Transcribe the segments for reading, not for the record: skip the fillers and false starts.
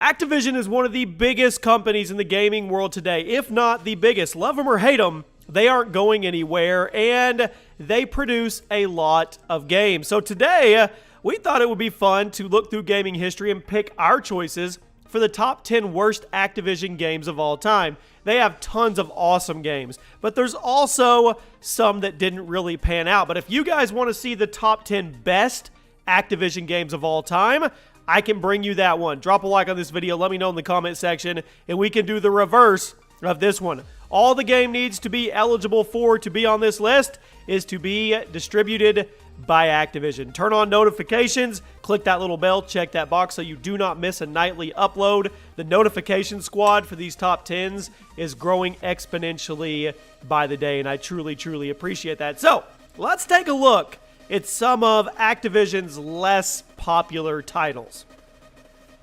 Activision is one of the biggest companies in the gaming world today, if not the biggest. Love them or hate them, they aren't going anywhere, and they produce a lot of games. So today, we thought it would be fun to look through gaming history and pick our choices for the top 10 worst Activision games of all time. They have tons of awesome games, but there's also some that didn't really pan out. But if you guys want to see the top 10 best Activision games of all time, I can bring you that one. Drop a like on this video, let me know in the comment section, and we can do the reverse of this one. All the game needs to be eligible to be on this list is to be distributed by Activision. Turn on notifications, click that little bell, check that box so you do not miss a nightly upload. The notification squad for these top 10s is growing exponentially by the day, and I truly, truly appreciate that. So, let's take a look at some of Activision's less popular titles.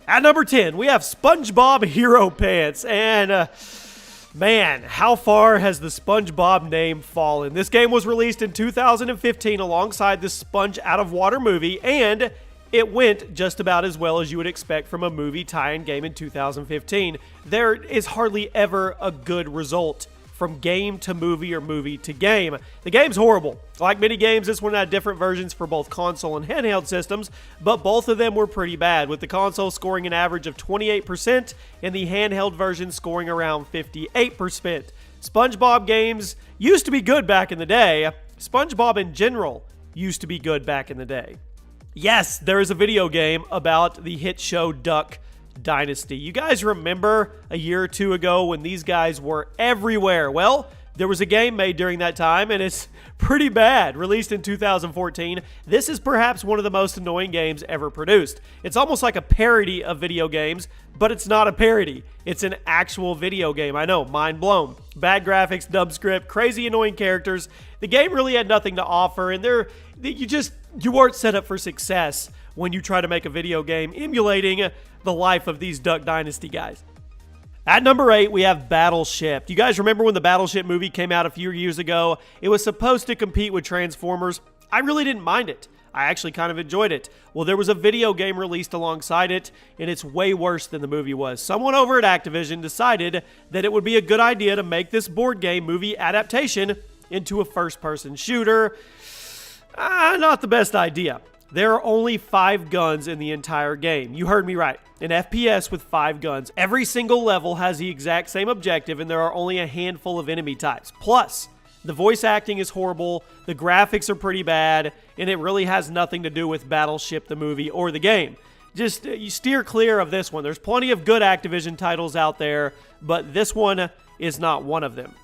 At number 10, we have SpongeBob Hero Pants, and man, how far has the SpongeBob name fallen? This game was released in 2015 alongside the Sponge Out of Water movie, and it went just about as well as you would expect from a movie tie-in game in 2015. There is hardly ever a good result from game to movie or movie to game. The game's horrible. Like many games, this one had different versions for both console and handheld systems, but both of them were pretty bad, with the console scoring an average of 28% and the handheld version scoring around 58%. SpongeBob games used to be good back in the day. SpongeBob in general used to be good back in the day. Yes, there is a video game about the hit show Duck Dynasty. You guys remember a year or two ago when these guys were everywhere? Well, there was a game made during that time, and it's pretty bad. Released in 2014, this is perhaps one of the most annoying games ever produced. It's almost like a parody of video games, but it's not a parody. It's an actual video game. I know, mind blown. Bad graphics, dumb script, crazy annoying characters. The game really had nothing to offer, and you weren't set up for success when you try to make a video game emulating the life of these Duck Dynasty guys. At number 8, we have Battleship. Do you guys remember when the Battleship movie came out a few years ago? It was supposed to compete with Transformers. I really didn't mind it. I actually kind of enjoyed it. Well, there was a video game released alongside it, and it's way worse than the movie was. Someone over at Activision decided that it would be a good idea to make this board game movie adaptation into a first-person shooter. Not the best idea. There are only 5 guns in the entire game. You heard me right. An FPS with 5 guns. Every single level has the exact same objective, and there are only a handful of enemy types. Plus, the voice acting is horrible, the graphics are pretty bad, and it really has nothing to do with Battleship the movie or the game. Just you steer clear of this one. There's plenty of good Activision titles out there, but this one is not one of them.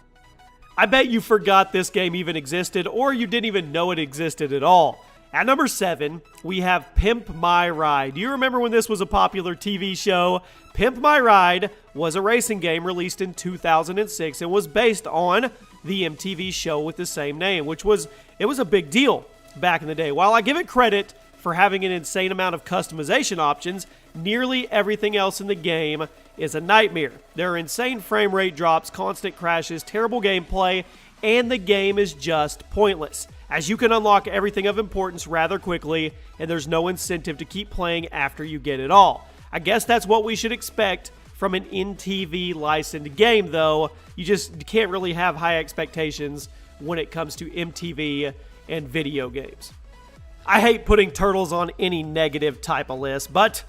I bet you forgot this game even existed, or you didn't even know it existed at all. At number 7, we have Pimp My Ride. Do you remember when this was a popular TV show? Pimp My Ride was a racing game released in 2006 and was based on the MTV show with the same name, which was a big deal back in the day. While I give it credit for having an insane amount of customization options, nearly everything else in the game is a nightmare. There are insane frame rate drops, constant crashes, terrible gameplay, and the game is just pointless, as you can unlock everything of importance rather quickly, and there's no incentive to keep playing after you get it all. I guess that's what we should expect from an MTV licensed game, though. You just can't really have high expectations when it comes to MTV and video games. I hate putting turtles on any negative type of list, but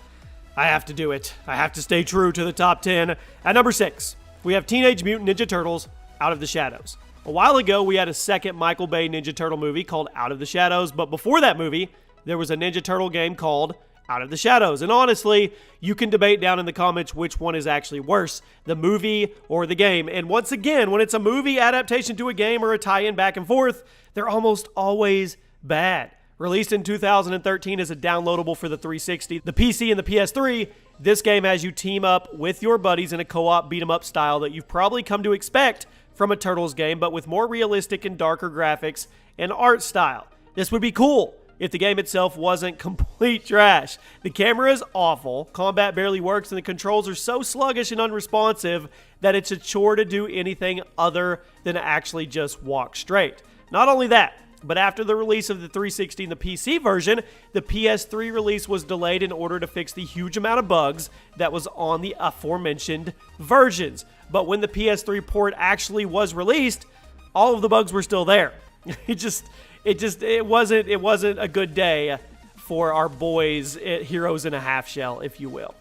I have to do it. I have to stay true to the top 10. At number 6, we have Teenage Mutant Ninja Turtles Out of the Shadows. A while ago, we had a second Michael Bay Ninja Turtle movie called Out of the Shadows, but before that movie, there was a Ninja Turtle game called Out of the Shadows. And honestly, you can debate down in the comments which one is actually worse, the movie or the game. And once again, when it's a movie adaptation to a game or a tie-in back and forth, they're almost always bad. Released in 2013 as a downloadable for the 360, the PC, and the PS3, this game has you team up with your buddies in a co-op beat-em-up style that you've probably come to expect from a Turtles game, but with more realistic and darker graphics and art style. This would be cool if the game itself wasn't complete trash. The camera is awful, combat barely works, and the controls are so sluggish and unresponsive that it's a chore to do anything other than actually just walk straight. Not only that, But after the release of the 360 and the PC version, the PS3 release was delayed in order to fix the huge amount of bugs that was on the aforementioned versions. But when the PS3 port actually was released, all of the bugs were still there. It wasn't a good day for our boys at Heroes in a Half Shell, if you will.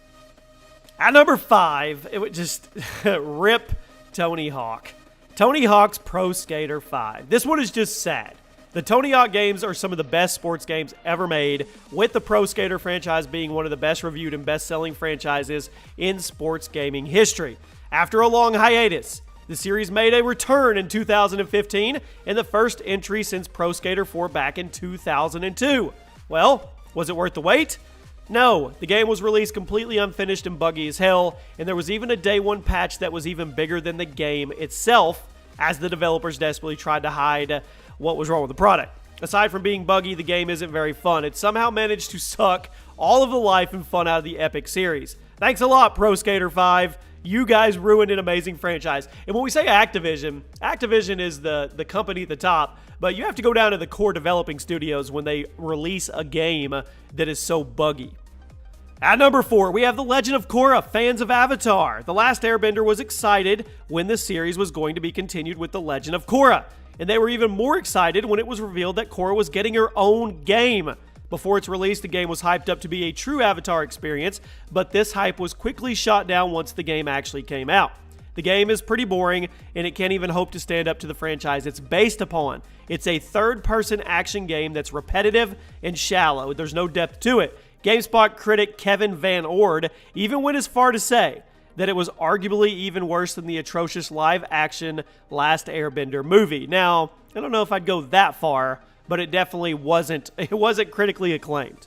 At number 5, it would just rip Tony Hawk. Tony Hawk's Pro Skater 5. This one is just sad. The Tony Hawk games are some of the best sports games ever made, with the Pro Skater franchise being one of the best reviewed and best-selling franchises in sports gaming history. After a long hiatus, the series made a return in 2015 and the first entry since Pro Skater 4 back in 2002. Well, was it worth the wait? No, the game was released completely unfinished and buggy as hell, and there was even a day one patch that was even bigger than the game itself, as the developers desperately tried to hide what was wrong with the product. Aside from being buggy, the game isn't very fun. It somehow managed to suck all of the life and fun out of the epic series. Thanks a lot, Pro Skater 5. You guys ruined an amazing franchise. And when we say Activision, Activision is the company at the top, but you have to go down to the core developing studios when they release a game that is so buggy. At number 4, we have The Legend of Korra, fans of Avatar. The Last Airbender was excited when the series was going to be continued with The Legend of Korra. And they were even more excited when it was revealed that Korra was getting her own game. Before its release, the game was hyped up to be a true Avatar experience, but this hype was quickly shot down once the game actually came out. The game is pretty boring, and it can't even hope to stand up to the franchise it's based upon. It's a third-person action game that's repetitive and shallow. There's no depth to it. GameSpot critic Kevin Van Ord even went as far to say that it was arguably even worse than the atrocious live-action Last Airbender movie. Now, I don't know if I'd go that far, but it definitely wasn't critically acclaimed.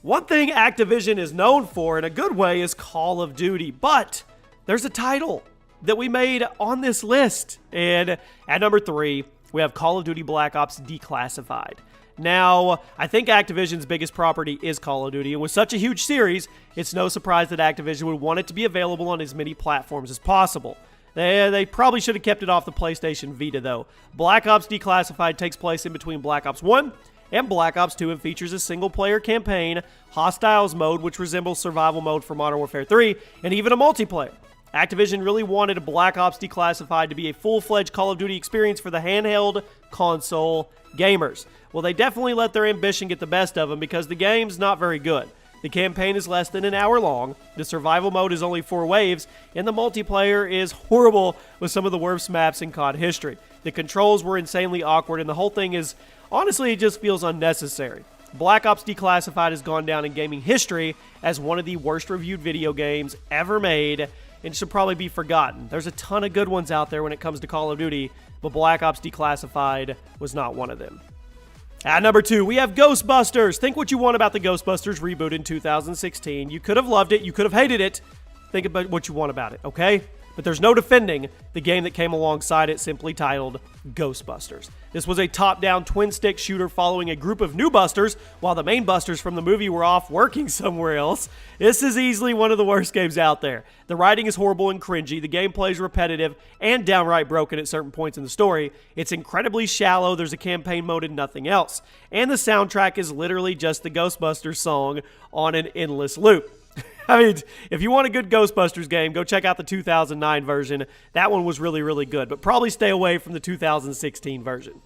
One thing Activision is known for in a good way is Call of Duty, but there's a title that we made on this list. And at number 3, we have Call of Duty Black Ops Declassified. Now, I think Activision's biggest property is Call of Duty, and with such a huge series, it's no surprise that Activision would want it to be available on as many platforms as possible. They probably should have kept it off the PlayStation Vita, though. Black Ops Declassified takes place in between Black Ops 1 and Black Ops 2 and features a single-player campaign, Hostiles mode, which resembles survival mode for Modern Warfare 3, and even a multiplayer. Activision really wanted Black Ops Declassified to be a full-fledged Call of Duty experience for the handheld console gamers. Well, they definitely let their ambition get the best of them because the game's not very good. The campaign is less than an hour long, the survival mode is only 4 waves, and the multiplayer is horrible with some of the worst maps in COD history. The controls were insanely awkward, and the whole thing is, honestly, it just feels unnecessary. Black Ops Declassified has gone down in gaming history as one of the worst reviewed video games ever made, and should probably be forgotten. There's a ton of good ones out there when it comes to Call of Duty, but Black Ops Declassified was not one of them. At number 2, we have Ghostbusters. Think what you want about the Ghostbusters reboot in 2016. You could have loved it. You could have hated it. Think about what you want about it, okay? But there's no defending the game that came alongside it, simply titled Ghostbusters. This was a top-down twin-stick shooter following a group of new Busters while the main Busters from the movie were off working somewhere else. This is easily one of the worst games out there. The writing is horrible and cringy, the gameplay is repetitive and downright broken at certain points in the story. It's incredibly shallow, there's a campaign mode and nothing else. And the soundtrack is literally just the Ghostbusters song on an endless loop. I mean, if you want a good Ghostbusters game, go check out the 2009 version. That one was really, really good, but probably stay away from the 2016 version.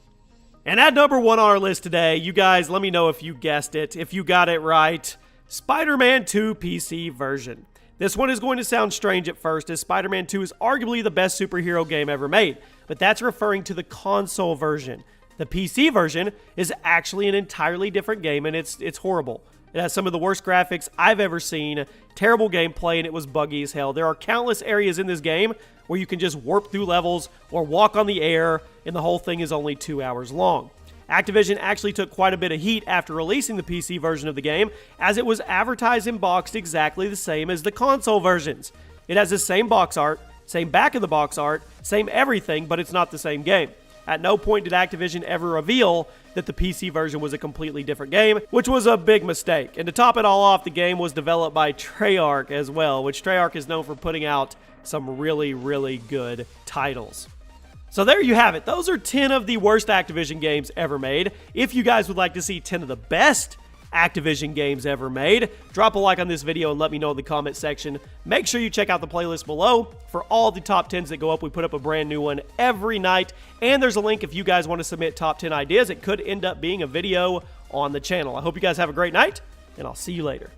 And at number 1 on our list today, you guys, let me know if you guessed it, if you got it right. Spider-Man 2 PC version. This one is going to sound strange at first, as Spider-Man 2 is arguably the best superhero game ever made, but that's referring to the console version. The PC version is actually an entirely different game, and it's horrible. It has some of the worst graphics I've ever seen, terrible gameplay, and it was buggy as hell. There are countless areas in this game where you can just warp through levels or walk on the air, and the whole thing is only 2 hours long. Activision actually took quite a bit of heat after releasing the PC version of the game, as it was advertised and boxed exactly the same as the console versions. It has the same box art, same back of the box art, same everything, but it's not the same game. At no point did Activision ever reveal that the PC version was a completely different game, which was a big mistake. And to top it all off, the game was developed by Treyarch as well, which Treyarch is known for putting out some really, really good titles. So there you have it. Those are 10 of the worst Activision games ever made. If you guys would like to see 10 of the best Activision games ever made, drop a like on this video and let me know in the comment section. Make sure you check out the playlist below for all the top 10s that go up. We put up a brand new one every night, and there's a link if you guys want to submit top 10 ideas. It could end up being a video on the channel. I hope you guys have a great night, and I'll see you later.